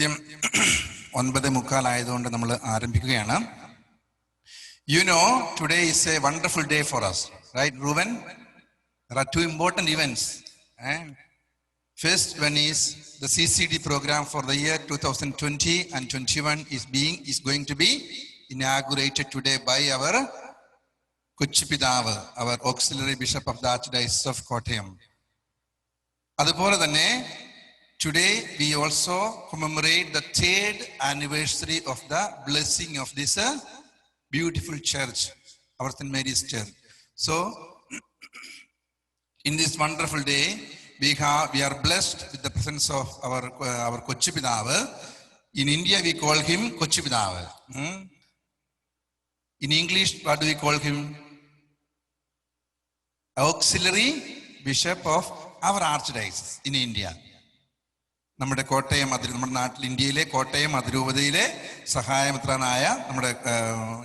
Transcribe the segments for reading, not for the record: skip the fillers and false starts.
കൃത്യം 9:45 ആയതുകൊണ്ട് നമ്മൾ ആരംഭിക്കുകയാണ്. You know, today is a wonderful day for us, right, Ruben? There are two important events. First one is the CCD program for the year 2020 and 21 is going to be inaugurated today by our Kochipidavu, our auxiliary bishop of the Archdiocese of Kottayam. അതുപോലെ തന്നെ today we also commemorate the 3rd anniversary of the blessing of this beautiful church, our St. Mary's Church. So in this wonderful day, we are blessed with the presence of our Kochipidavu. In India, we call him Kochipidavu. In English, what do we call him? Auxiliary Bishop of our Archdiocese in India. നമ്മുടെ കോട്ടയം നമ്മുടെ നാട്ടിൽ ഇന്ത്യയിലെ കോട്ടയം അതിരൂപതയിലെ സഹായമിത്രനായ നമ്മുടെ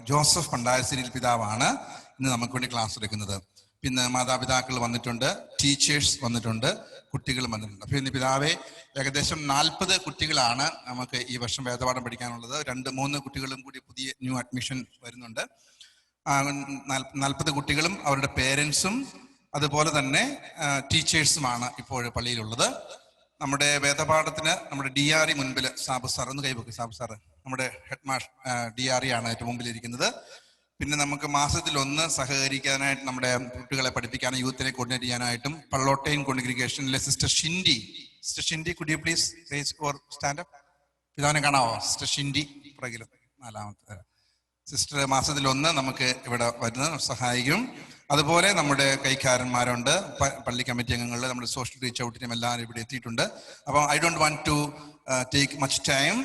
Joseph Pandarasseril പിതാവാണ് ഇന്ന് നമുക്ക് വേണ്ടി ക്ലാസ് എടുക്കുന്നത്. പിന്നെ മാതാപിതാക്കൾ വന്നിട്ടുണ്ട്, ടീച്ചേഴ്സ് വന്നിട്ടുണ്ട്, കുട്ടികളും വന്നിട്ടുണ്ട്. അപ്പോൾ ഇന്ന് പിതാവെ ഏകദേശം 40 കുട്ടികളാണ് നമുക്ക് ഈ വർഷം വേദപാഠം പഠിക്കാനുള്ളത്. 2-3 കുട്ടികളും കൂടി പുതിയ ന്യൂ അഡ്മിഷൻ വരുന്നുണ്ട്. 40 കുട്ടികളും അവരുടെ പേരൻസും അതുപോലെ തന്നെ ടീച്ചേഴ്സുമാണ് ഇപ്പോൾ പള്ളിയിലുള്ളത്. നമ്മുടെ വേദപാഠത്തിന് നമ്മുടെ DRE മുൻപിൽ സാബു സാർ ഒന്ന് കൈവെക്കും. സാബു സാറ് നമ്മുടെ ഹെഡ് മാസ്റ്റർ DRE ആണ് ഏറ്റവും മുമ്പിലിരിക്കുന്നത്. പിന്നെ നമുക്ക് മാസത്തിൽ 1 സഹകരിക്കാനായിട്ട് നമ്മുടെ കുട്ടികളെ പഠിപ്പിക്കാനും യൂത്തിനെ കോർഡിനേറ്റ് ചെയ്യാനായിട്ടും പള്ളോട്ടൈൻ കോൺഗ്രിഗേഷനിലെ sister Shindy could you please raise or stand up? പിതാവിനെ കാണാവോ? സിസ്റ്റർ ഷിൻഡി പുറകിലും 4ാമത്തെ സിസ്റ്റർ മാസത്തിൽ 1 നമുക്ക് ഇവിടെ വരുന്ന സഹായിക്കും. അതുപോലെ നമ്മുടെ കൈക്കാരന്മാരുണ്ട്, പള്ളി കമ്മിറ്റി അംഗങ്ങൾ, നമ്മുടെ സോഷ്യൽ റീച്ച് ഔട്ട് ടീം എല്ലാവരും ഇവിടെ എത്തിയിട്ടുണ്ട്. അപ്പോൾ I don't want to take much time.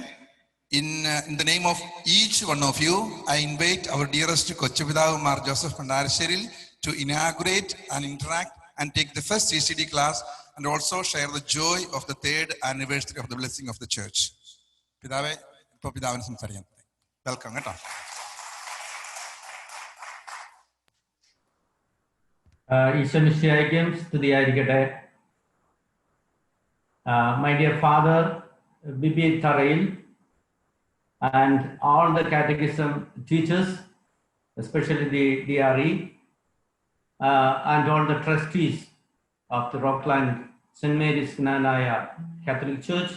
In the name of each one of you, I invite our dearest Kochipidavu Mar Joseph Pandarasheril to inaugurate and interact and take the first CCD class and also share the joy of the 3rd anniversary of the blessing of the church. Pidave, ഇപ്പോൾ പിതാവിനെ സംസാരിക്കാം. Welcome കേട്ടോ. ഈശ്വമിശിഹായ്ക്കും സ്തുതിയായിരിക്കട്ടെ. My dear father, Bibi Tarail, and all the catechism teachers, especially the DRE, and all the trustees of the Rockland St. Mary's Knanaya Catholic Church,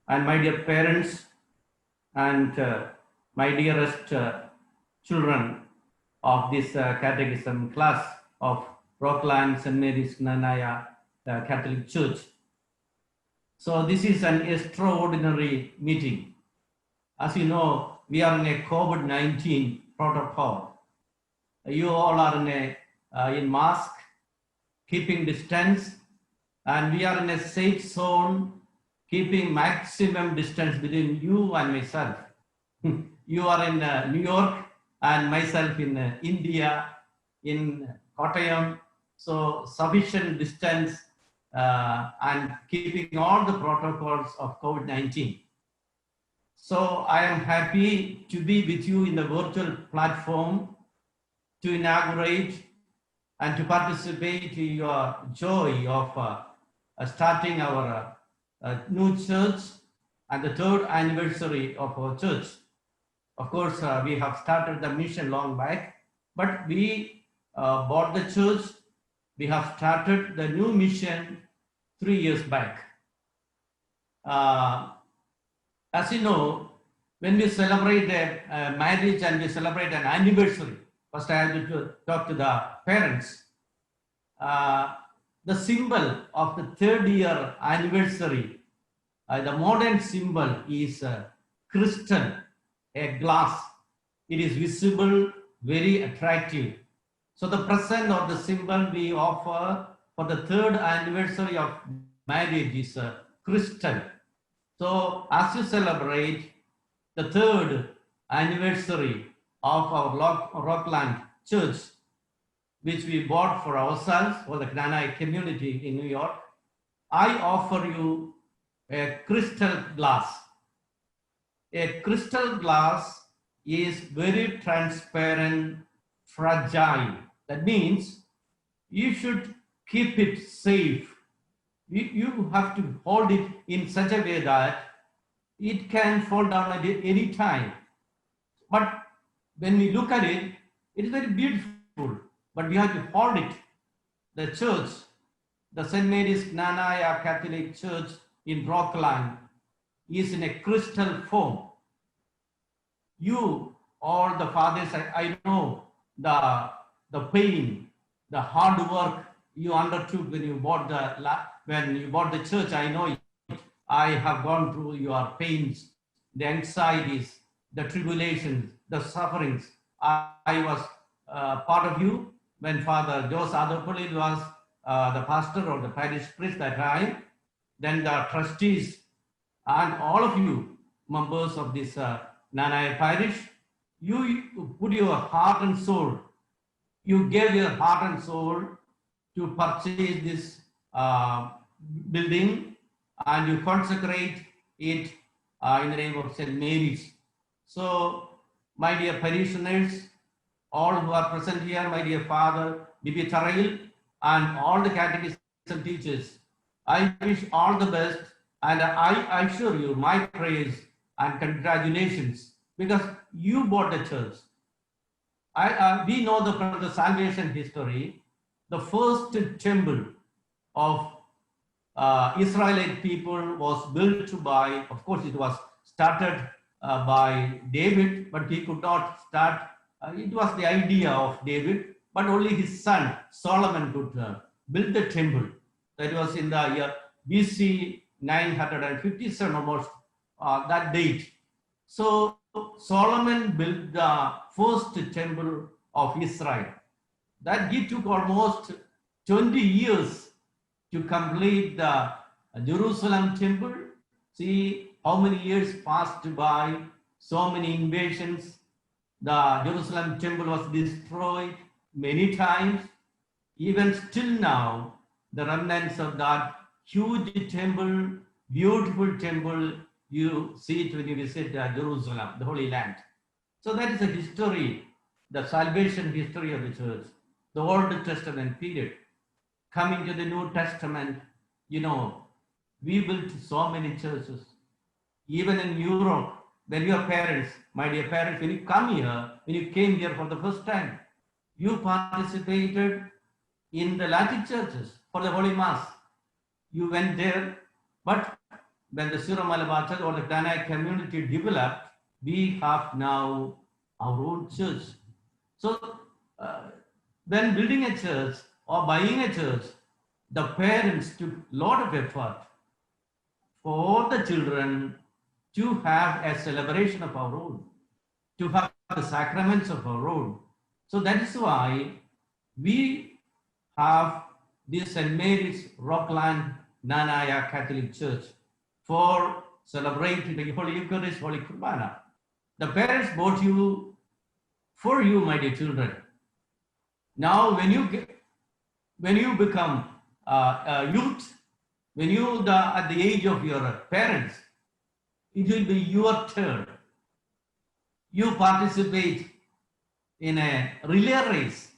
and my dear parents, and my dearest children of this catechism class of Rockland St. Mary's Knanaya Catholic Church. So this is an extraordinary meeting. As you know, we are in a COVID-19 protocol. You all are in mask, keeping distance, and we are in a safe zone, keeping maximum distance between you and myself. You are in New York and myself in India, in Kottayam, so sufficient distance and keeping all the protocols of COVID-19. So I am happy to be with you in the virtual platform to inaugurate and to participate in your joy of starting our new church and the 3rd anniversary of our church. Of course, we have started the mission long back, but we bought the church. We have started the new mission 3 years back. As you know, when we celebrate a marriage and we celebrate an anniversary, first I have to talk to the parents. The symbol of the 3rd year anniversary, the modern symbol is crystal, a glass. It is visible, very attractive. So the present of the symbol we offer for the 3rd anniversary of marriage is crystal. So as you celebrate the 3rd anniversary of our Rockland Church, which we bought for ourselves, for the Knanaya community in New York, I offer you a crystal glass. A crystal glass is very transparent, fragile. That means you should keep it safe. You have to hold it in such a way that it can fall down at any time. But when we look at it, it is very beautiful, but we have to hold it. The church, the St. Mary's Knanaya Catholic Church in Rockland, is in a crystal form. You, all the fathers, I know the pain, the hard work you undertook when you bought the church. I know it. I have gone through your pains, the anxieties, the tribulations, the sufferings. I was part of you when Father Jose Adopoli was the pastor or the parish priest that time. Then the trustees and all of you members of this Knanaya parish, you put your heart and soul, you gave your heart and soul to purchase this building, and you consecrate it in the name of St. Mary's. So, my dear parishioners, all who are present here, my dear Father B.B. Tarail, and all the catechism teachers, I wish all the best, and I assure you my praise and congratulations, because you bought the church. We know from the salvation history, the first temple of Israelite people was built by, of course, it was started by David, but he could not start. It was the idea of David, but only his son Solomon could build the temple. That was in the year BC 957, almost that date. So Solomon built the first temple of Israel. That it took almost 20 years to complete the Jerusalem temple. See how many years passed by, so many invasions. The Jerusalem temple was destroyed many times. Even still now, the remnants of that huge temple, beautiful temple, you see it when you visit Jerusalem, the Holy Land. So that is the history, the salvation history of the church, the Old Testament period. Coming to the New Testament, you know, we built so many churches. Even in Europe, when your parents, my dear parents, when you come here, when you came here for the first time, you participated in the Latin churches for the Holy Mass. You went there, but when the Syro-Malabar Church or the Knanaya community developed, we have now our own church. So when building a church or buying a church, the parents took a lot of effort for the children to have a celebration of our own, to have the sacraments of our own. So that is why we have this St. Mary's Rockland Knanaya Catholic Church for celebrating the Holy Eucharist, Holy Kurbana. The parents bought you for you, my dear children. Now, when you become a youth, when you at the age of your parents, it will be your turn. You participate in a relay race.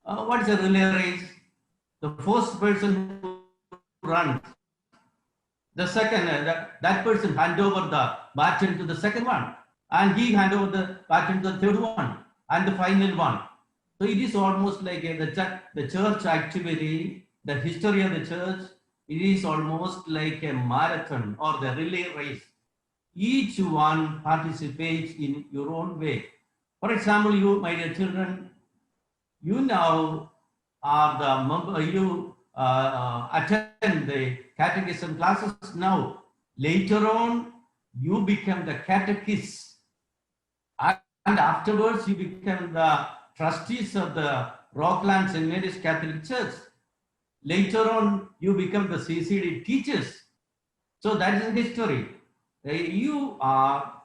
What is a relay race? The first person who runs, the second, that person hand over the baton to the second one, and he hand over the baton to the third one, and the final one. So it is almost like the church activity, the history of the church. It is almost like a marathon or the relay race. Each one participates in your own way. For example, you, my dear children, you now are the member, you attend the catechism classes now. Later on, you become the catechist. And afterwards, you become the trustees of the Rockland St. Mary's Catholic Church. Later on, you become the CCD teachers. So that is history. You are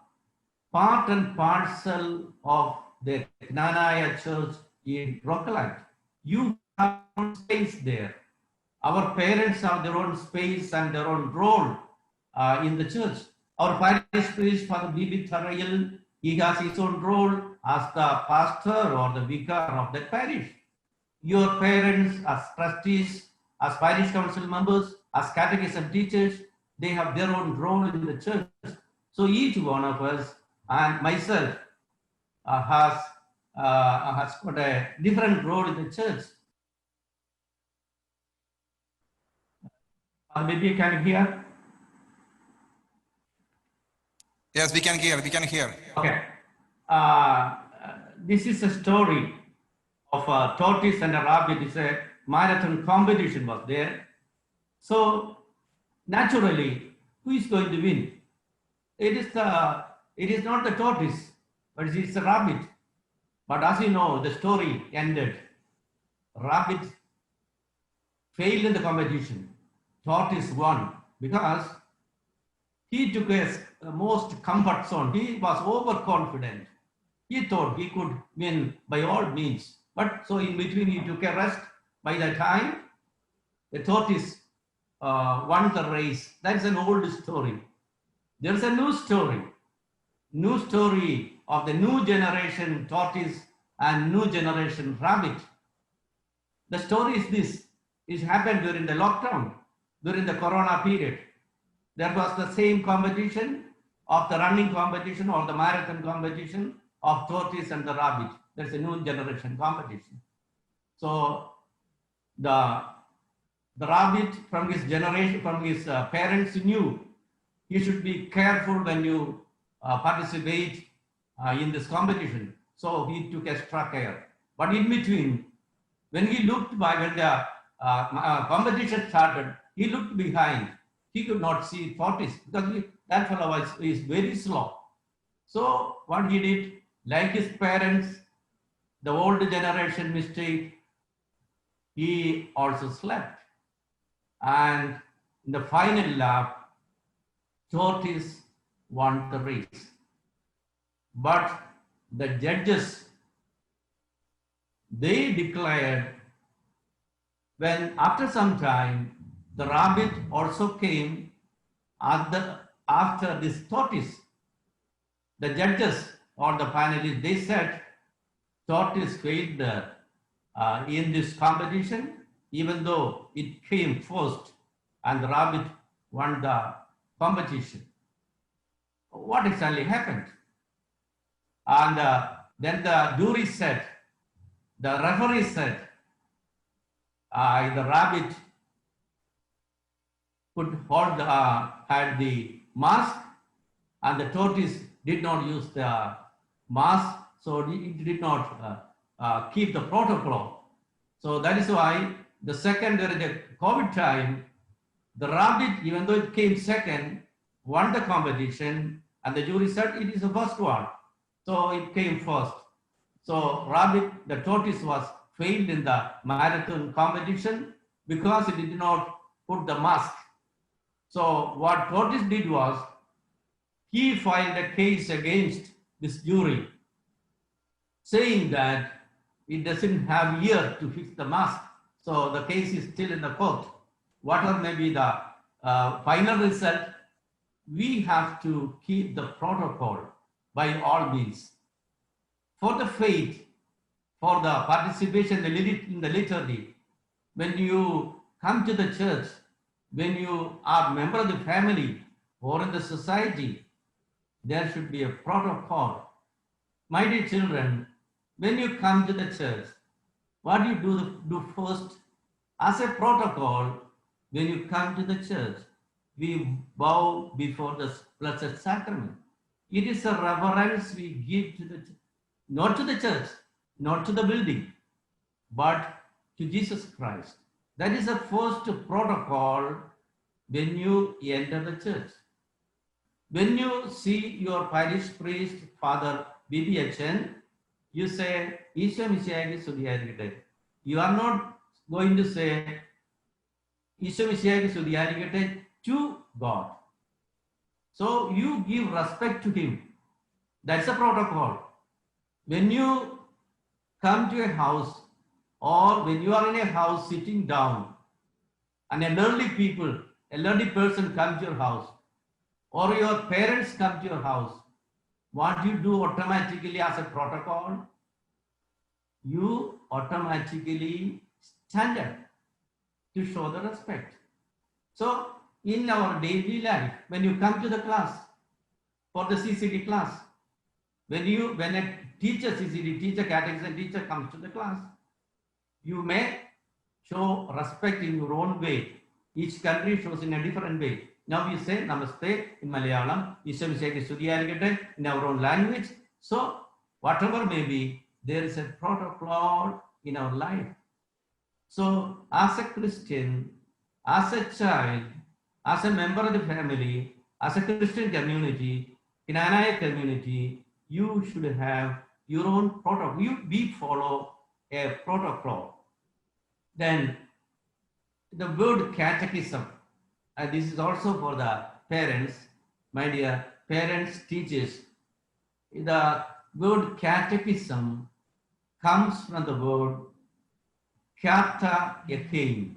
part and parcel of the Knanaya Church in Rockland. You have space there. Our parents have their own space and their own role in the church. Our parish priest, Father B.B. Tarail, he has his own role as the pastor or the vicar of that parish. Your parents as trustees, as parish council members, as catechism teachers, they have their own role in the church. So each one of us and myself has got a different role in the church. Maybe you can hear. Yes, we can hear. We can hear. Okay. Uh, this is a story of a tortoise and a rabbit. It's a marathon competition was there. So naturally, who is going to win? It is not the tortoise, but it is the rabbit. But as you know, the story ended. Rabbit failed in the competition. Tortoise won because he took a most comfort zone. He was overconfident. He thought he could win by all means. But so in between he took a rest. By the time the tortoise won the race, that's an old story. There's a new story of the new generation tortoise and new generation rabbit. The story is this. It happened during the lockdown, during the corona period. There was the same competition of the running competition or the marathon competition of tortoise and the rabbit. There's a new generation competition. So the rabbit from his generation, from his parents knew he should be careful when you participate in this competition. So he took extra care. But in between, when he looked by, when the competition started, he looked behind. He could not see tortoise because that fellow is very slow. So what he did, like his parents, the old generation mistake, he also slept. And in the final lap, tortoise won the race. But the judges, they declared, when after some time, the rabbit also came after this tortoise. The judges or the finalists, they said tortoise failed in this competition, even though it came first and the rabbit won the competition. What exactly happened? And then the jury said, the referee said, the rabbit could hold had the mask, and the tortoise did not use the mask, so it did not keep the protocol. So that is why the second, during the COVID time, the rabbit, even though it came second, won the competition, and the jury said it is the first one. So it came first. So rabbit, the tortoise was failed in the marathon competition because it did not put the mask. So what tortoise did was, he filed a case against this jury, saying that it doesn't have ear to fix the mask. So the case is still in the court. Whatever may be the final result, we have to keep the protocol by all means. For the faith, for the participation in the liturgy, when you come to the church, when you are a member of the family or in the society, there should be a protocol. My dear children, when you come to the church, what you do first? As a protocol, when you come to the church, we bow before the Blessed Sacrament. It is a reverence we give to the church, not to the church, not to the building, but to Jesus Christ. That is the first protocol when you enter the church. When you see your parish priest, Father BBHN, you say, Isha Mishayaki Sudhyarikate. You are not going to say, Isha Mishayaki Sudhyarikate to God. So you give respect to him. That's a protocol. When you come to a house, or when you are in a house sitting down, and elderly person comes to your house, or your parents come to your house, what you do automatically as a protocol? You automatically stand up to show the respect. So in our daily life. When you come to the class, for the CCD class, when a teacher, CCD teacher, catechism teacher comes to the class, you may show respect in your own way. Each country shows in a different way. Now we say Namaste in Malayalam, in our own language. So whatever may be, there is a protocol in our life. So as a Christian, as a child, as a member of the family, as a Christian community, in an community, you should have your own protocol. We follow a protocol. Then the word catechism, and this is also for the parents, my dear parents, teachers. The word catechism comes from the word kata ekein.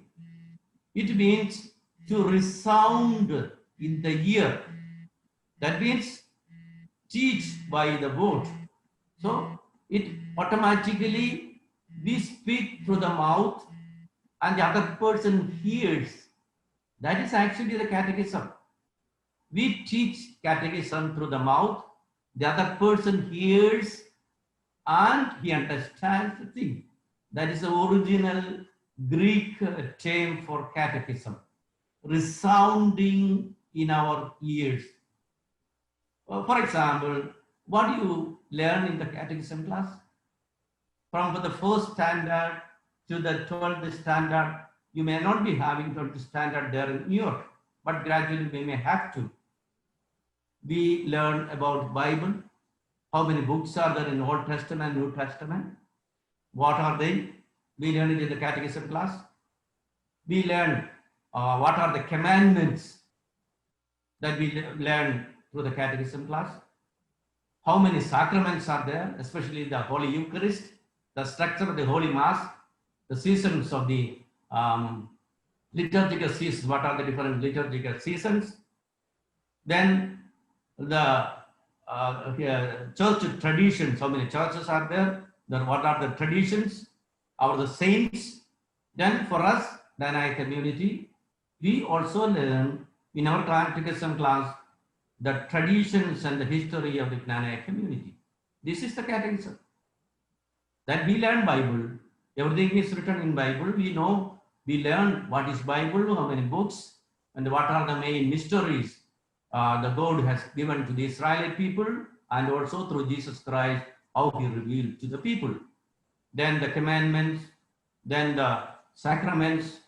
It means to resound in the ear. That means teach by the word. So it automatically, we speak through the mouth and the other person hears. That is actually the catechism. We teach catechism through the mouth, the other person hears and he understands the thing. That is the original Greek term for catechism, resounding in our ears. For example, what do you learn in the catechism class? From the first standard to the 12th standard, you may not be having 12th standard there in New York, but gradually we may have to. We learn about Bible, how many books are there in Old Testament, New Testament, what are they? We learn it in the catechism class. We learn what are the commandments that we learn through the catechism class. How many sacraments are there, especially the Holy Eucharist, the structure of the Holy Mass, the seasons of the liturgical seasons, what are the different liturgical seasons. Then the church traditions, how many churches are there, then what are the traditions of the saints. Then for us, the Knanaya community, we also learn in our catechism class the traditions and the history of the Knanaya community. This is the catechism. That we learn Bible, everything is written in Bible. We know, we learn what is Bible, how many books, and what are the main mysteries the God has given to the Israeli people, and also through Jesus Christ, how he revealed to the people. Then the commandments, then the sacraments,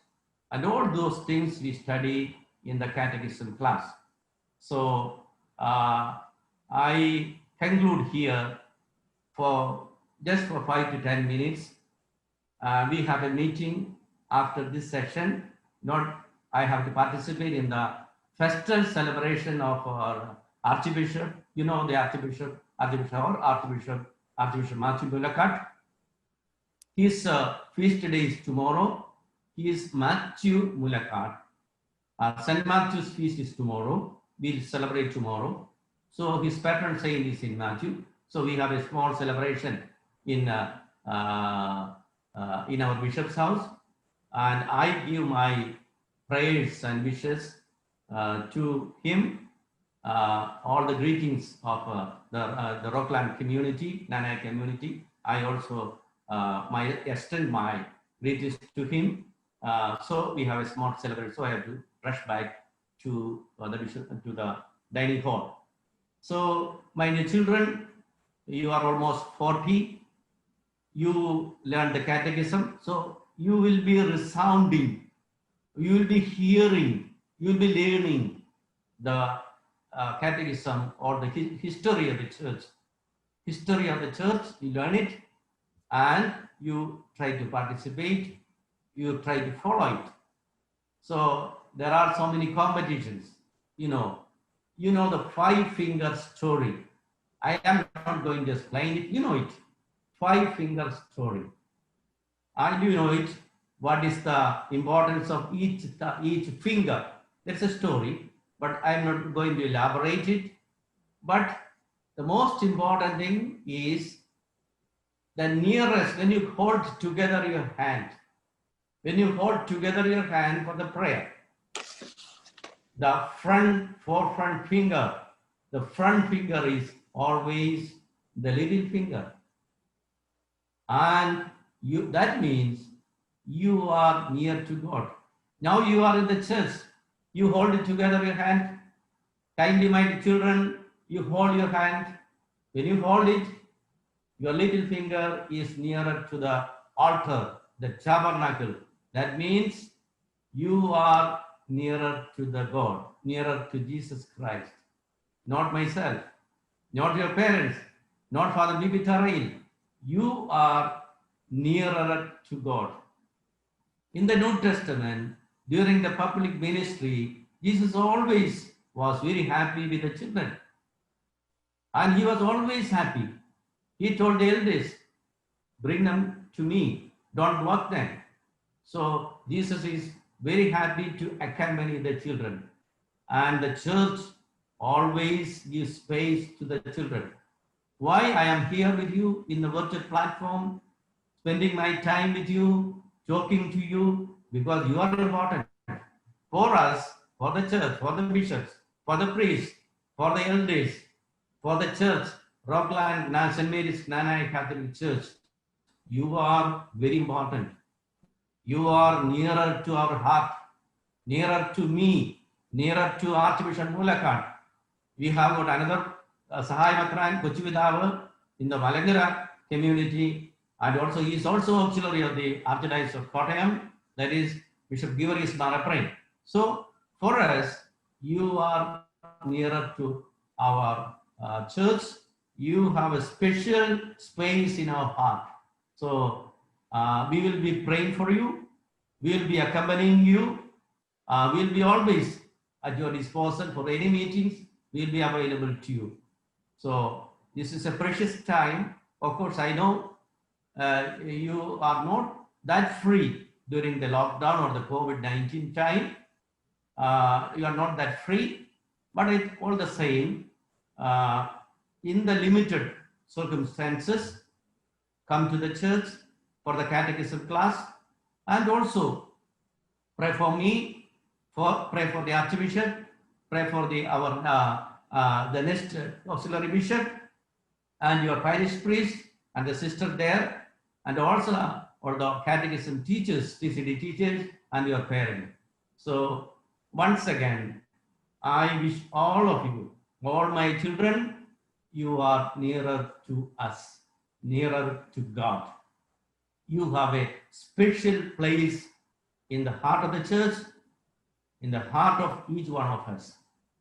and all those things we study in the catechism class. So I conclude here for just for 5 to 10 minutes. We have a meeting after this session. I have to participate in the festal celebration of our Archbishop. You know the Archbishop Matthew Mulakat. His feast day is tomorrow. He is Matthew Mulakat. St. Matthew's feast is tomorrow. We'll celebrate tomorrow. So his patron saint is in Matthew. So we have a small celebration in our bishop's house, and I give my prayers and wishes to him. All the greetings of the Rockland community, Knanaya community. I also extend my greetings to him. So we have a small celebration. So I have to rush back to the dining hall. So my dear children, you are almost 40. You learn the catechism. So you will be resounding. You will be hearing. You will be learning the catechism or the history of the church. History of the church, you learn it and you try to participate. You try to follow it. So there are so many competitions. You know the 5-finger story. I am not going to explain it. You know it. 5-finger story. I do know it. What is the importance of each finger? That's a story, but I'm not going to elaborate it. But the most important thing is the nearest, when you hold together your hand. When you hold together your hand for the prayer, the forefront finger, the front finger is always the little finger. And that means you are near to God. Now you are in the church. You hold it together your hand. Kindly, my children, you hold your hand. When you hold it, your little finger is nearer to the altar, the tabernacle. That means you are nearer to the God, nearer to Jesus Christ. Not myself, not your parents, not Father Bibi Tarail. You are nearer to God. In the New Testament, during the public ministry, Jesus always was very happy with the children. And he was always happy. He told the elders, bring them to me, don't block them. So Jesus is very happy to accompany the children. And the church always gives space to the children. Why I am here with you in the virtual platform, spending my time with you, talking to you, because you are important for us, for the church, for the bishops, for the priests, for the elders, for the church, Rockland, St. Mary's Knanaya Catholic Church. You are very important. You are nearer to our heart, nearer to me, nearer to Archbishop Mulakad. We have got another Sahai Makran, Kochividawa in the Malangara community, and also he is also auxiliary of the Archdiocese of Kottayam, that is Bishop Givaris Narapran. So for us, you are nearer to our church. You have a special space in our heart. So we will be praying for you. We will be accompanying you. We will be always at your disposal for any meetings. We will be available to you. So this is a precious time. Of course, I know you are not that free during the lockdown or the COVID-19 time. You are not that free, but it's all the same. In the limited circumstances, come to the church for the catechism class, and also pray for me, pray for the Archbishop, pray for the next auxiliary bishop and your parish priest and the sister there, and also all the catechism teachers, TCD teachers, and your parents. So once again, I wish all of you, all my children, you are nearer to us, nearer to God. You have a special place in the heart of the church, in the heart of each one of us.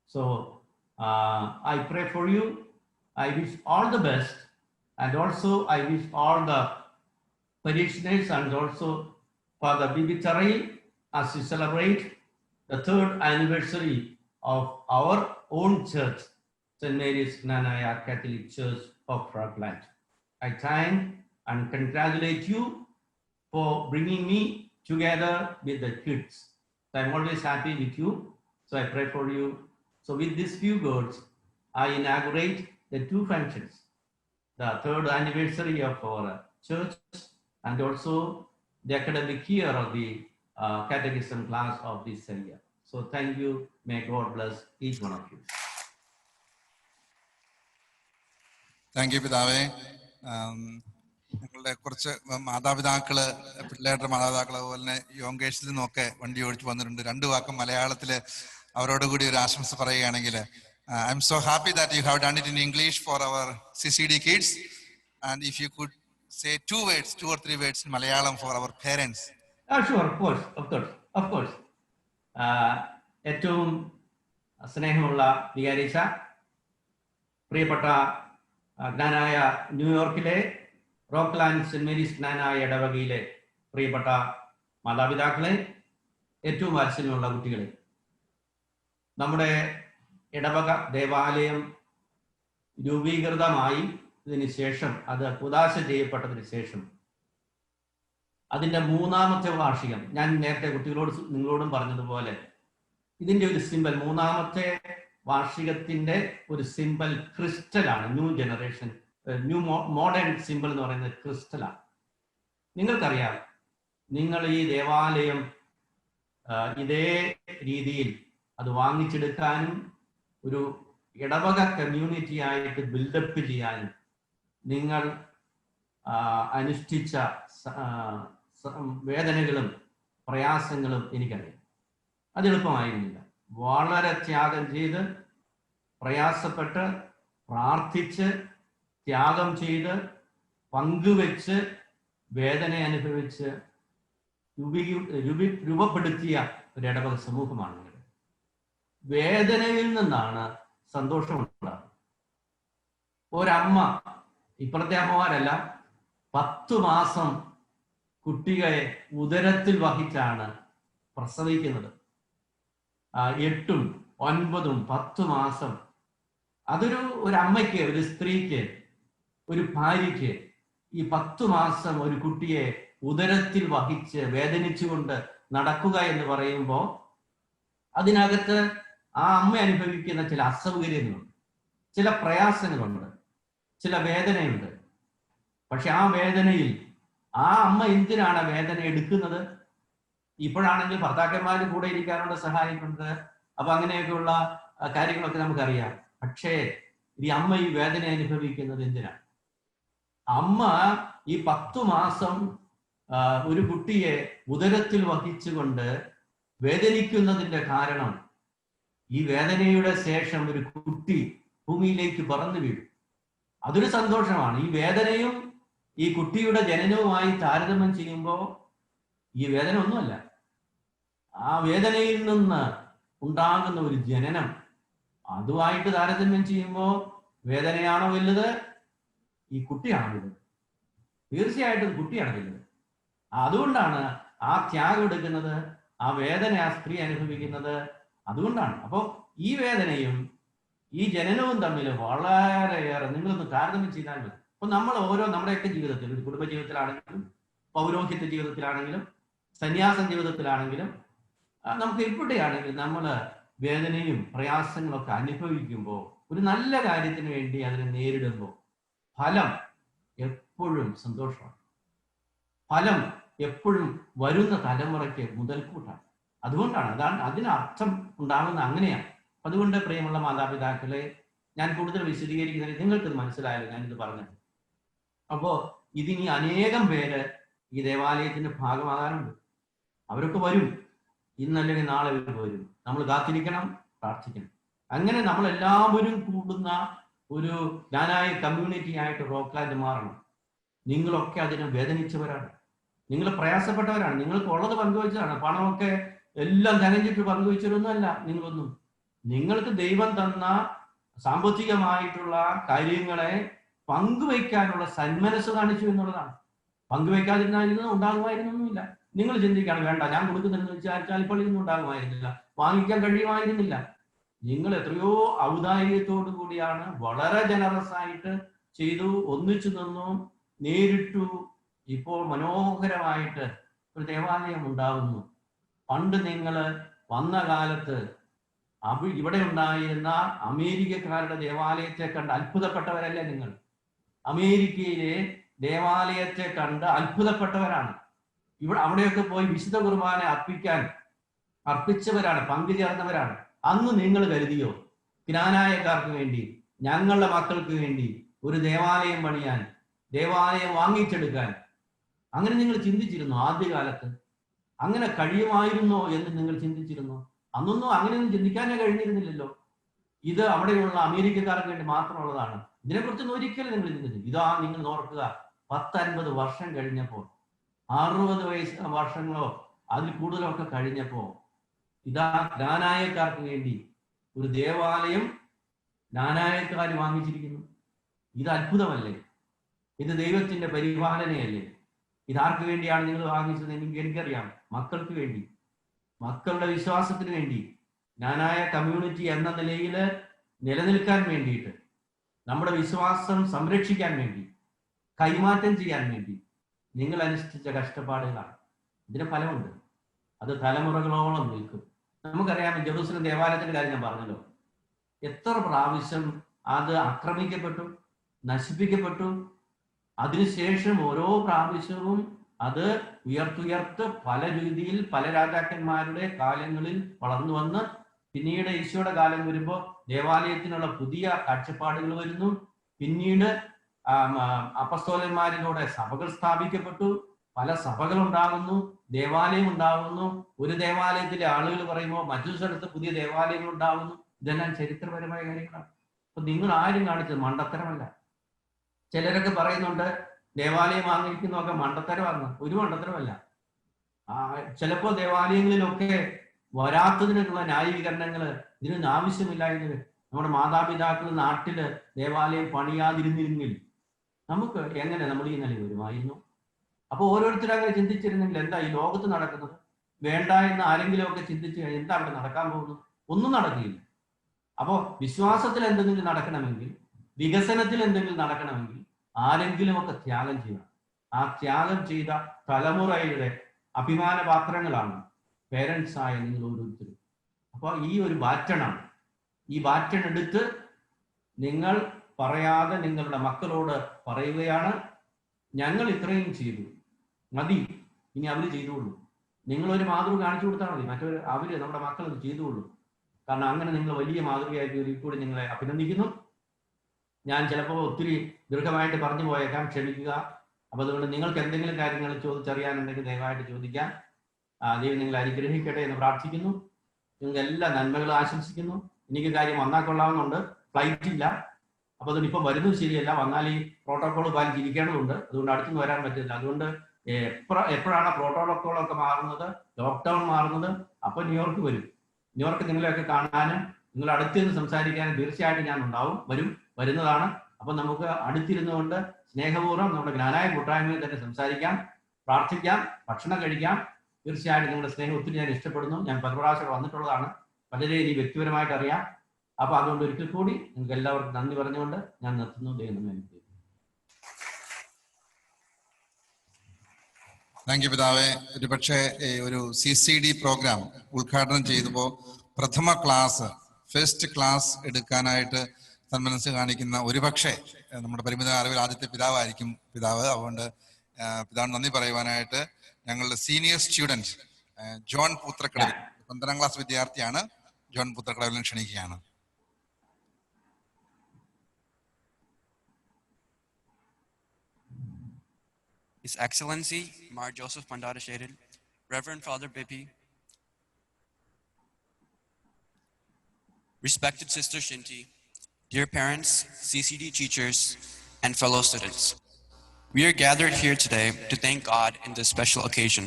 So I pray for you. I wish all the best. And also I wish all the parishioners and also Father Bibi Tarail, as we celebrate the 3rd anniversary of our own church, St. Mary's Knanaya Catholic Church of Rockland. I thank and congratulate you for bringing me together with the kids. So I'm always happy with you. So I pray for you. So with these few words, I inaugurate the 2 functions, the 3rd anniversary of our church and also the academic year of the catechism class of this year. So thank you. May God bless each one of you. Thank you പിതാവേ. ഞങ്ങളുടെ കുറച്ച് മാതാപിതാക്കള്, പിള്ളേരുടെ മാതാപിതാക്കൾ, അതുപോലെ തന്നെ യോങ്കേഴ്സിൽ നിന്നൊക്കെ വണ്ടി ഓടിച്ച് വന്നിട്ടുണ്ട്. 2 വാക്കും മലയാളത്തില് അവരോട് കൂടി ഒരു ആശംസ പറയുകയാണെങ്കിൽ, I am so happy that you have done it in English for our CCD kids, and if you could say 2 or 3 words in Malayalam for our parents. Sure, of course. ഏറ്റവും സ്നേഹമുള്ള വികാരിച്ച, പ്രിയപ്പെട്ട ജ്ഞാനായ ന്യൂയോർക്കിലെ റോക്ക്ലാൻഡ് സെന്റ് മേരീസ് ജ്ഞാനായ ഇടവകയിലെ പ്രിയപ്പെട്ട മാതാപിതാക്കളെ, ഏറ്റവും വാത്സല്യമുള്ള കുട്ടികളെ, നമ്മുടെ ഇടവക ദേവാലയം രൂപീകൃതമായി ഇതിന് ശേഷം, അത് കുദാശ ചെയ്യപ്പെട്ടതിന് ശേഷം, അതിൻ്റെ 3ാമത്തെ വാർഷികം, ഞാൻ നേരത്തെ നിങ്ങളോടും പറഞ്ഞതുപോലെ ഇതിൻ്റെ ഒരു സിമ്പൽ, 3ാമത്തെ വാർഷികത്തിന്റെ ഒരു സിമ്പൽ ക്രിസ്റ്റലാണ്. New generation, new modern symbol എന്ന് പറയുന്നത് ക്രിസ്റ്റലാണ്. നിങ്ങൾക്കറിയാം, നിങ്ങൾ ഈ ദേവാലയം ഇതേ രീതിയിൽ അത് വാങ്ങിച്ചെടുക്കാനും ഒരു ഇടവക കമ്മ്യൂണിറ്റി ആയിട്ട് ബിൽഡപ്പ് ചെയ്യാനും നിങ്ങൾ അനുഷ്ഠിച്ച വേദനകളും പ്രയാസങ്ങളും എനിക്കറിയാം. അത് എളുപ്പമായിരുന്നില്ല. വളരെ ത്യാഗം ചെയ്ത് പ്രയാസപ്പെട്ട് പ്രാർത്ഥിച്ച് ത്യാഗം ചെയ്ത് പങ്കുവെച്ച് വേദന അനുഭവിച്ച് രൂപപ്പെടുത്തിയ ഒരു ഇടവക സമൂഹമാണ് നിങ്ങൾ. വേദനയിൽ നിന്നാണ് സന്തോഷം ഉണ്ടാകുന്നത്. ഒരമ്മ, ഇപ്പോഴത്തെ അമ്മമാരല്ല, 10 മാസം കുട്ടികളെ ഉദരത്തിൽ വഹിച്ചാണ് പ്രസവിക്കുന്നത്. 8, 9, 10 മാസം. ഒരു അമ്മയ്ക്ക്, ഒരു സ്ത്രീക്ക്, ഒരു ഭാര്യയ്ക്ക് ഈ 10 മാസം ഒരു കുട്ടിയെ ഉദരത്തിൽ വഹിച്ച് വേദനിച്ചുകൊണ്ട് നടക്കുക എന്ന് പറയുമ്പോൾ അതിനകത്ത് ആ അമ്മ അനുഭവിക്കുന്ന ചില അസൗകര്യങ്ങളുണ്ട്, ചില പ്രയാസങ്ങളുണ്ട്, ചില വേദനയുണ്ട്. പക്ഷെ ആ വേദനയിൽ ആ അമ്മ എന്തിനാണ് വേദന എടുക്കുന്നത്? ഇപ്പോഴാണെങ്കിൽ ഭർത്താക്കന്മാർ കൂടെ ഇരിക്കാനുള്ള സഹായിക്കുന്നത്, അപ്പൊ അങ്ങനെയൊക്കെയുള്ള കാര്യങ്ങളൊക്കെ നമുക്കറിയാം. പക്ഷേ ഈ അമ്മ ഈ വേദന അനുഭവിക്കുന്നത് എന്തിനാണ്? അമ്മ ഈ 10 മാസം ഒരു കുട്ടിയെ ഉദരത്തിൽ വഹിച്ചുകൊണ്ട് വേദനിക്കുന്നതിന്റെ കാരണം ഈ വേദനയുടെ ശേഷം ഒരു കുട്ടി ഭൂമിയിലേക്ക് പറന്നു വീഴും. അതൊരു സന്തോഷമാണ്. ഈ വേദനയും ഈ കുട്ടിയുടെ ജനനവുമായി താരതമ്യം ചെയ്യുമ്പോൾ ഈ വേദന ഒന്നുമല്ല. ആ വേദനയിൽ നിന്ന് ഉണ്ടാകുന്ന ഒരു ജനനം, അതുമായിട്ട് താരതമ്യം ചെയ്യുമ്പോൾ വേദനയാണോ വലുത്, ഈ കുട്ടിയാണോ വലുത്? തീർച്ചയായിട്ടും കുട്ടിയാണ് വലുത്. അതുകൊണ്ടാണ് ആ ത്യാഗം എടുക്കുന്നത്, ആ വേദന ആ സ്ത്രീ അനുഭവിക്കുന്നത്. അതുകൊണ്ടാണ്. അപ്പോൾ ഈ വേദനയും ഈ ജനനവും തമ്മിൽ വളരെയേറെ നിങ്ങളൊന്ന് താരതമ്യം ചെയ്താൽ മതി. അപ്പൊ നമ്മൾ നമ്മുടെയൊക്കെ ജീവിതത്തിൽ, കുടുംബ ജീവിതത്തിലാണെങ്കിലും പൗരോഹിത്യ ജീവിതത്തിലാണെങ്കിലും സന്യാസ ജീവിതത്തിലാണെങ്കിലും നമുക്ക് എവിടെയാണെങ്കിലും നമ്മൾ വേദനയും പ്രയാസങ്ങളൊക്കെ അനുഭവിക്കുമ്പോൾ ഒരു നല്ല കാര്യത്തിന് വേണ്ടി അതിനെ നേരിടുമ്പോൾ ഫലം എപ്പോഴും സന്തോഷമാണ്. ഫലം എപ്പോഴും വരുന്ന തലമുറയ്ക്ക് മുതൽക്കൂട്ടാണ്. അതാണ് അതിനർത്ഥം ഉണ്ടാകുന്ന അങ്ങനെയാണ്. അതുകൊണ്ട് പ്രിയമുള്ള മാതാപിതാക്കളെ, ഞാൻ കൂടുതൽ വിശദീകരിക്കുന്നതിന് നിങ്ങൾക്കിത് മനസ്സിലായല്ലോ ഞാനിത് പറഞ്ഞത്. അപ്പോ ഇതിനി അനേകം പേര് ഈ ദേവാലയത്തിന്റെ ഭാഗമാകാനുണ്ട്. അവരൊക്കെ വരും, ഇന്നല്ലെങ്കിൽ നാളെ വരും. നമ്മൾ കാത്തിരിക്കണം, പ്രാർത്ഥിക്കണം. അങ്ങനെ നമ്മൾ എല്ലാവരും കൂടുന്ന ഒരു ജ്ഞാനായ കമ്മ്യൂണിറ്റി ആയിട്ട് റോക്ക്ലാൻഡ് മാറണം. നിങ്ങളൊക്കെ അതിനെ വേദനിച്ചവരാണ്, നിങ്ങൾ പ്രയാസപ്പെട്ടവരാണ്, നിങ്ങൾക്ക് ഉള്ളത് പങ്കുവച്ചതാണ്. പണമൊക്കെ എല്ലാം തികഞ്ഞിട്ട് പങ്കുവച്ചതൊന്നുമല്ല നിങ്ങളൊന്നും. നിങ്ങൾക്ക് ദൈവം തന്ന സാമ്പത്തികമായിട്ടുള്ള കാര്യങ്ങളെ പങ്കുവയ്ക്കാനുള്ള സന്മനസ് കാണിച്ചു എന്നുള്ളതാണ്. പങ്കുവയ്ക്കാതിരുന്നാലും ഉണ്ടാകുമായിരുന്നൊന്നുമില്ല. നിങ്ങൾ ചിന്തിക്കുകയാണ്, വേണ്ട ഞാൻ കൊടുക്കുന്നെന്ന് വിചാരിച്ചാൽ ഇപ്പോൾ ഇതൊന്നും ഉണ്ടാകുമായിരുന്നില്ല, വാങ്ങിക്കാൻ കഴിയുമായിരുന്നില്ല. നിങ്ങൾ എത്രയോ ഔദാര്യത്തോടു കൂടിയാണ് വളരെ ജനറസ് ആയിട്ട് ചെയ്തു, ഒന്നിച്ചു നിന്നു, നേരിട്ടു. ഇപ്പോൾ മനോഹരമായിട്ട് ഒരു ദേവാലയം ഉണ്ടാകുന്നു. പണ്ട് നിങ്ങൾ വന്ന കാലത്ത് ഇവിടെ ഉണ്ടായിരുന്ന അമേരിക്കക്കാരുടെ ദേവാലയത്തെ കണ്ട് അത്ഭുതപ്പെട്ടവരല്ലേ നിങ്ങൾ? അമേരിക്കയിലെ ദേവാലയത്തെ കണ്ട് അത്ഭുതപ്പെട്ടവരാണ്. അവിടെയൊക്കെ പോയി വിശുദ്ധ കുർബാന അർപ്പിച്ചവരാണ്, പങ്കുചേർന്നവരാണ്. അന്ന് നിങ്ങൾ കരുതിയോ ജ്ഞാനായക്കാർക്ക് വേണ്ടി, ഞങ്ങളുടെ മക്കൾക്ക് വേണ്ടി ഒരു ദേവാലയം പണിയാൻ, ദേവാലയം വാങ്ങിച്ചെടുക്കാൻ? അങ്ങനെ നിങ്ങൾ ചിന്തിച്ചിരുന്നോ? ആദ്യകാലത്ത് അങ്ങനെ കഴിയുമായിരുന്നോ എന്ന് നിങ്ങൾ ചിന്തിച്ചിരുന്നോ? അന്നൊന്നും അങ്ങനെയൊന്നും ചിന്തിക്കാനേ കഴിഞ്ഞിരുന്നില്ലല്ലോ. ഇത് അവിടെയുള്ള അമേരിക്കക്കാർക്ക് വേണ്ടി മാത്രമുള്ളതാണ്. ഇതിനെക്കുറിച്ചൊന്നും ഒരിക്കലും നിങ്ങൾ ചിന്തിച്ചില്ല. ഇതാ നിങ്ങൾ ഓർക്കുക, 10-50 വർഷം കഴിഞ്ഞപ്പോൾ, 60 വർഷങ്ങളോ അതിൽ കൂടുതലോ ഒക്കെ കഴിഞ്ഞപ്പോ ഇതാ ജ്ഞാനായക്കാർക്ക് വേണ്ടി ഒരു ദേവാലയം ജ്ഞാനായക്കാർ വാങ്ങിച്ചിരിക്കുന്നു. ഇത് അത്ഭുതമല്ലേ? ഇത് ദൈവത്തിന്റെ പരിപാലനയല്ലേ? ഇതാർക്ക് വേണ്ടിയാണ് നിങ്ങൾ വാങ്ങിച്ചത്? എനിക്കറിയാം, മക്കൾക്ക് വേണ്ടി, മക്കളുടെ വിശ്വാസത്തിന് വേണ്ടി, ജ്ഞാനായ കമ്മ്യൂണിറ്റി എന്ന നിലയിൽ നിലനിൽക്കാൻ വേണ്ടിയിട്ട്, നമ്മുടെ വിശ്വാസം സംരക്ഷിക്കാൻ വേണ്ടി, കൈമാറ്റം ചെയ്യാൻ വേണ്ടി നിങ്ങൾ അനുഷ്ഠിച്ച കഷ്ടപ്പാടുകളാണ്. ഇതിന് ഫലമുണ്ട്. അത് തലമുറകളോളം നിൽക്കും. നമുക്കറിയാം, ജെറൂസലം ദേവാലയത്തിന്റെ കാര്യം ഞാൻ പറഞ്ഞല്ലോ. എത്ര പ്രാവശ്യം അത് ആക്രമിക്കപ്പെട്ടു, നശിപ്പിക്കപ്പെട്ടു. അതിനുശേഷം ഓരോ പ്രാവശ്യവും അത് ഉയർത്തുയർത്ത് പല രീതിയിൽ പല രാജാക്കന്മാരുടെ കാലങ്ങളിൽ വളർന്നു വന്ന് പിന്നീട് ഈശോയുടെ കാലം വരുമ്പോൾ ദേവാലയത്തിനുള്ള പുതിയ കാഴ്ചപ്പാടുകൾ വരുന്നു. പിന്നീട് അപ്പസ്തോലന്മാരിലൂടെ സഭകൾ സ്ഥാപിക്കപ്പെട്ടു, പല സഭകൾ ഉണ്ടാകുന്നു, ദേവാലയം ഉണ്ടാകുന്നു. ഒരു ദേവാലയത്തിലെ ആളുകൾ പറയുമ്പോൾ മറ്റൊരു സ്ഥലത്ത് പുതിയ ദേവാലയങ്ങൾ ഉണ്ടാകുന്നു. ഇതെല്ലാം ചരിത്രപരമായ കാര്യങ്ങളാണ്. അപ്പൊ നിങ്ങൾ ആരും കാണിച്ചത് മണ്ടത്തരമല്ല. ചിലരൊക്കെ പറയുന്നുണ്ട് ദേവാലയം ആഗ്രഹിക്കുന്നതൊക്കെ മണ്ടത്തരമാണ്. ഒരു മണ്ടത്തരമല്ല. ചിലപ്പോൾ ദേവാലയങ്ങളിലൊക്കെ വരാത്തതിനുള്ള ന്യായീകരണങ്ങൾ ഇതിനൊന്നും ആവശ്യമില്ലായിരുന്നു. നമ്മുടെ മാതാപിതാക്കൾ നാട്ടില് ദേവാലയം പണിയാതിരുന്നിരുന്നെങ്കിൽ നമുക്ക് എങ്ങനെ നമ്മൾ ഈ നില വരുമായിരുന്നു? അപ്പൊ ഓരോരുത്തരും അങ്ങനെ ചിന്തിച്ചിരുന്നെങ്കിൽ എന്താ ഈ ലോകത്ത് നടക്കുന്നത്? വേണ്ട എന്ന് ആരെങ്കിലും ഒക്കെ ചിന്തിച്ച് എന്താ അവിടെ നടക്കാൻ പോകുന്നത്? ഒന്നും നടക്കില്ല. അപ്പോ വിശ്വാസത്തിൽ എന്തെങ്കിലും നടക്കണമെങ്കിൽ, വികസനത്തിൽ എന്തെങ്കിലും നടക്കണമെങ്കിൽ ആരെങ്കിലും ഒക്കെ ത്യാഗം ചെയ്യണം. ആ ത്യാഗം ചെയ്ത തലമുറയുടെ അഭിമാന പാത്രങ്ങളാണ് പേരൻസ് ആയ നിങ്ങൾ ഓരോരുത്തരും. അപ്പോൾ ഈ ഒരു ബാറ്റണാണ്. ഈ ബാറ്റൺ എടുത്ത് നിങ്ങൾ പറയാതെ നിങ്ങളുടെ മക്കളോട് പറയുകയാണ്, ഞങ്ങൾ ഇത്രയും ചെയ്തു, മതി, ഇനി അവർ ചെയ്തുകൊള്ളൂ. നിങ്ങളൊരു മാതൃക കാണിച്ചു കൊടുത്താൽ മതി, അവര് നമ്മുടെ മക്കൾ അത് ചെയ്തുകൊള്ളൂ. കാരണം അങ്ങനെ നിങ്ങൾ വലിയ മാതൃകയായിട്ട് കൂടി നിങ്ങളെ അഭിനന്ദിക്കുന്നു. ഞാൻ ചിലപ്പോൾ ഒത്തിരി ദീർഘമായിട്ട് പറഞ്ഞു പോയേക്കാം, ക്ഷമിക്കുക. അപ്പൊ അതുകൊണ്ട് നിങ്ങൾക്ക് എന്തെങ്കിലും കാര്യങ്ങൾ ചോദിച്ചറിയാനുണ്ടെങ്കിൽ ദയവായിട്ട് ചോദിക്കാം. ദൈവം നിങ്ങളെ അനുഗ്രഹിക്കട്ടെ എന്ന് പ്രാർത്ഥിക്കുന്നു. നിങ്ങൾക്ക് എല്ലാ നന്മകളും ആശംസിക്കുന്നു. എനിക്ക് കാര്യം വന്നാൽ കൊള്ളാവുന്നുണ്ട്, ഫ്ലൈറ്റ് ഇല്ല. അപ്പൊ അതുകൊണ്ട് ഇപ്പൊ വരുന്നത് ശരിയല്ല, വന്നാൽ ഈ പ്രോട്ടോകോൾ പാലിച്ചിരിക്കേണ്ടതുണ്ട്. അതുകൊണ്ട് അടുത്തുനിന്ന് വരാൻ പറ്റില്ല. അതുകൊണ്ട് എപ്പോഴാണ് പ്രോട്ടോകോളൊക്കെ മാറുന്നത്, ലോക്ക്ഡൌൺ മാറുന്നത്, അപ്പൊ ന്യൂയോർക്ക് വരും. ന്യൂയോർക്ക് നിങ്ങളെയൊക്കെ കാണാനും നിങ്ങൾ അടുത്തിരുന്ന് സംസാരിക്കാനും തീർച്ചയായിട്ടും ഞാൻ വരുന്നതാണ്. അപ്പൊ നമുക്ക് അടുത്തിരുന്നുകൊണ്ട് സ്നേഹപൂർവ്വം നമ്മുടെ ജ്ഞാനായ കൂട്ടായ്മയിൽ തന്നെ സംസാരിക്കാം, പ്രാർത്ഥിക്കാം, ഭക്ഷണം കഴിക്കാം. തീർച്ചയായിട്ടും നിങ്ങളുടെ സ്നേഹം ഒത്തിരി ഞാൻ ഇഷ്ടപ്പെടുന്നു. ഞാൻ പല പ്രാവശ്യം വന്നിട്ടുള്ളതാണ്, പലരെയും എനിക്ക് വ്യക്തിപരമായിട്ട് അറിയാം. അപ്പൊ അതുകൊണ്ട് ഒരിക്കൽ കൂടി നിങ്ങൾക്ക് എല്ലാവർക്കും നന്ദി പറഞ്ഞുകൊണ്ട് ഞാൻ നിർത്തുന്നു. ദൈവം. താങ്ക് യു പിതാവേ. ഒരുപക്ഷെ ഒരു CCD പ്രോഗ്രാം ഉദ്ഘാടനം ചെയ്തപ്പോൾ പ്രഥമ ക്ലാസ്, ഫസ്റ്റ് ക്ലാസ് എടുക്കാനായിട്ട് സന്മനസ് കാണിക്കുന്ന ഒരുപക്ഷെ നമ്മുടെ പരിമിത അറിവിൽ ആദ്യത്തെ പിതാവായിരിക്കും പിതാവ്. അതുകൊണ്ട് പിതാവിന് നന്ദി പറയുവാനായിട്ട് ഞങ്ങളുടെ സീനിയർ സ്റ്റുഡന്റ് ജോൺ പൂത്രക്കടവിൽ, 12ാം ക്ലാസ് വിദ്യാർത്ഥിയാണ്, ജോൺ പൂത്രക്കടവിനെ ക്ഷണിക്കുകയാണ്. His Excellency Mar Joseph Pandara Sheril, Reverend Father Bippy, respected Sister Shinti, dear parents, CCD teachers, and fellow students. We are gathered here today to thank God in this special occasion,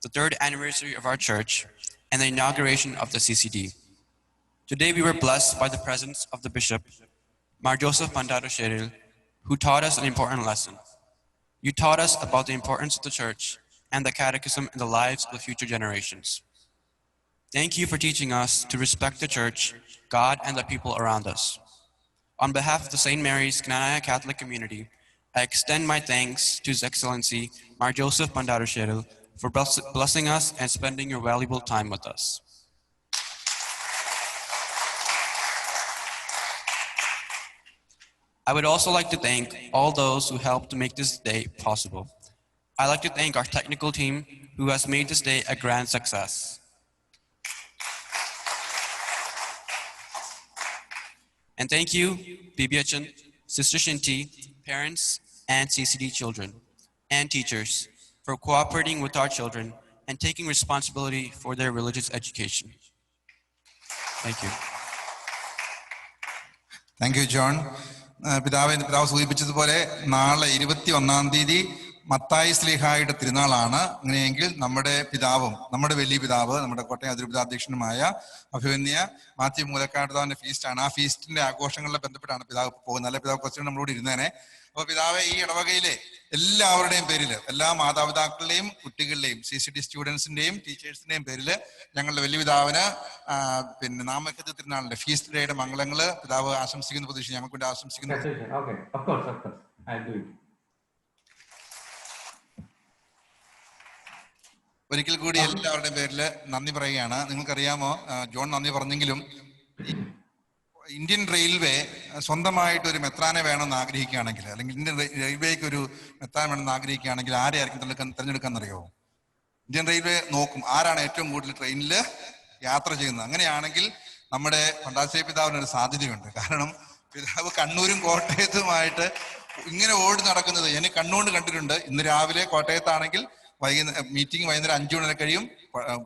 the 3rd anniversary of our church and the inauguration of the CCD. Today we were blessed by the presence of the Bishop, Mar Joseph Pandara Sheril, who taught us an important lesson. You taught us about the importance of the church and the catechism in the lives of the future generations. Thank you for teaching us to respect the church, God, and the people around us. On behalf of the St. Mary's Knanaya Catholic community, I extend my thanks to His Excellency Mar Joseph Pandara Sheril for blessing us and spending your valuable time with us. I would also like to thank all those who helped to make this day possible. I'd like to thank our technical team who has made this day a grand success. And thank you, Bibiachan, Sister Shinti, parents, and CCD children and teachers for cooperating with our children and taking responsibility for their religious education. Thank you. Thank you, John. പിതാവ് സൂചിപ്പിച്ചതുപോലെ നാളെ 21-ാം തീയതി മത്തായി ശ്ലീഹായുടെ തിരുനാളാണ്. അങ്ങനെയെങ്കിൽ നമ്മുടെ പിതാവും നമ്മുടെ വലിയ പിതാവ്, നമ്മുടെ കോട്ടയം അതിരൂപതാധ്യക്ഷനുമായ അഭിമന്യ മാത്യു മൂലക്കാട്ടുതാവിന്റെ ഫീസ്റ്റാണ്. ആ ഫീസ്റ്റിന്റെ ആഘോഷങ്ങളിലെ ബന്ധപ്പെട്ടാണ് പിതാവ് പോകുന്നത്. അല്ലെ പിതാവ് കുറച്ചുകൂടി നമ്മളോട് ഇരുന്നേനെ. അപ്പൊ പിതാവ് ഈ ഇടവകയിലെ എല്ലാവരുടെയും പേരില്, എല്ലാ മാതാപിതാക്കളുടെയും കുട്ടികളുടെയും CCD സ്റ്റുഡൻസിന്റെയും ടീച്ചേഴ്സിന്റെയും പേരില് ഞങ്ങളുടെ വലിയ പിതാവിന് നാമക്കത്ത് തിരുനാളിന്റെ ഫീസ്റ്റ് ഡേയുടെ മംഗളങ്ങള് പിതാവ് ആശംസിക്കുന്ന പ്രതീക്ഷ ഞങ്ങൾക്ക് വേണ്ടി ആശംസിക്കുന്നു. ഒരിക്കൽ കൂടി എല്ലാവരുടെയും പേരില് നന്ദി പറയുകയാണ്. നിങ്ങൾക്കറിയാമോ, ജോൺ നന്ദി പറഞ്ഞെങ്കിലും ഇന്ത്യൻ റെയിൽവേ സ്വന്തമായിട്ട് ഒരു മെത്രാനെ വേണമെന്ന് ആഗ്രഹിക്കുകയാണെങ്കിൽ, അല്ലെങ്കിൽ ഇന്ത്യൻ റെയിൽവേക്ക് ഒരു മെത്രാൻ വേണമെന്ന് ആഗ്രഹിക്കുകയാണെങ്കിൽ ആരെയായിരിക്കും തിരഞ്ഞെടുക്കാൻ അറിയോ? ഇന്ത്യൻ റെയിൽവേ നോക്കും ആരാണ് ഏറ്റവും കൂടുതൽ ട്രെയിനിൽ യാത്ര ചെയ്യുന്നത്. അങ്ങനെയാണെങ്കിൽ നമ്മുടെ പണ്ടാശ്ശേരി പിതാവിനൊരു സാധ്യതയുണ്ട്. കാരണം പിതാവ് കണ്ണൂരും കോട്ടയത്തുമായിട്ട് ഇങ്ങനെ ഓടി നടക്കുന്നത് ഞാൻ കണ്ണുകൊണ്ട് കണ്ടിട്ടുണ്ട്. ഇന്ന് രാവിലെ കോട്ടയത്താണെങ്കിൽ മീറ്റിംഗ് വൈകുന്നേരം 5 മണി വരെ കഴിയും.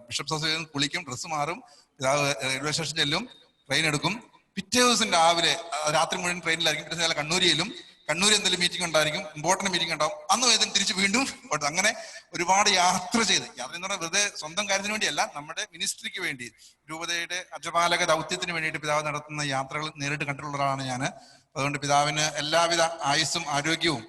ബിഷപ്പ് ഹൗസിൽ കുളിക്കും, ഡ്രസ്സ് മാറും, പിതാവ് റെയിൽവേ സ്റ്റേഷൻ ചെല്ലും, ട്രെയിൻ എടുക്കും. പിറ്റേ ദിവസം രാവിലെ രാത്രി മുഴുവൻ ട്രെയിനിലായിരിക്കും. പിറ്റേ ദിവസം കണ്ണൂർ ചെല്ലും. കണ്ണൂർ എന്തെങ്കിലും മീറ്റിംഗ് ഉണ്ടായിരിക്കും, ഇമ്പോർട്ടന്റ് മീറ്റിംഗ് ഉണ്ടാവും. അന്ന് ഏതെങ്കിലും തിരിച്ച് വീണ്ടും അങ്ങനെ ഒരുപാട് യാത്ര ചെയ്ത്, യാത്ര എന്ന് പറഞ്ഞാൽ വെറുതെ സ്വന്തം കാര്യത്തിന് വേണ്ടിയല്ല, നമ്മുടെ മിനിസ്ട്രിക്ക് വേണ്ടി, രൂപതയുടെ അജപാലക ദൗത്യത്തിന് വേണ്ടിയിട്ട് പിതാവ് നടത്തുന്ന യാത്രകൾ നേരിട്ട് കണ്ടിട്ടുള്ള ഒരാളാണ് ഞാൻ. അതുകൊണ്ട് പിതാവിന് എല്ലാവിധ ആയുസ്സും ആരോഗ്യവും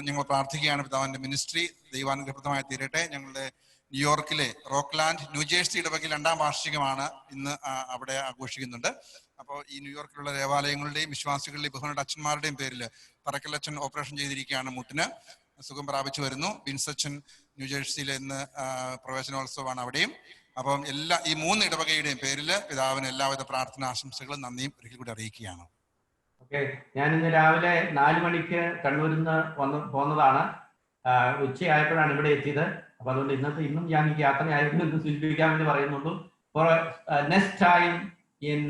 ഞങ്ങൾ പ്രാർത്ഥിക്കുകയാണ്. പിതാവിന്റെ മിനിസ്ട്രി ദൈവാനുഗ്രഹപ്രദമായി തീരട്ടെ. ഞങ്ങളുടെ ന്യൂയോർക്കിലെ റോക്ക്ലാൻഡ് ന്യൂജേഴ്സി ഇടവകയിൽ 2ാം വാർഷികമാണ് ഇന്ന് അവിടെ ആഘോഷിക്കുന്നുണ്ട്. അപ്പോൾ ഈ ന്യൂയോർക്കിലുള്ള ദേവാലയങ്ങളുടെയും വിശ്വാസികളുടെയും ബഹുമാനപ്പെട്ട അച്ഛന്മാരുടെയും പേരിൽ പറക്കലച്ഛൻ ഓപ്പറേഷൻ ചെയ്തിരിക്കുകയാണ്, മുട്ടിന് സുഖം പ്രാപിച്ചു വരുന്നു. വിൻസച്ചൻ ന്യൂജേഴ്സിയിലെ ഇന്ന് പ്രവേശനോത്സവമാണ് അവിടെയും. അപ്പം ഈ 3 ഇടവകയുടെയും പേരിൽ പിതാവിന് എല്ലാവിധ പ്രാർത്ഥന ആശംസകളും നന്ദിയും ഒരിക്കൽ കൂടി അറിയിക്കുകയാണ്. ഓക്കെ, ഞാൻ ഇന്ന് രാവിലെ 4 മണിക്ക് കണ്ണൂരിൽ നിന്ന് പോന്നതാണ്. ഉച്ചയായപ്പോഴാണ് ഇവിടെ എത്തിയത്. അപ്പൊ അതുകൊണ്ട് ഇന്നും ഞാൻ ഈ യാത്രയായിരുന്നു എന്ന് സൂചിപ്പിക്കാൻ വേണ്ടി പറയുന്നുള്ളൂ. For next time in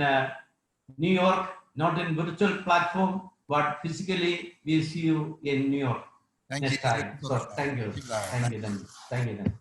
New York, not in virtual platform, but physically we see you in New York. Thank next you. time. So, thank you. Thank you.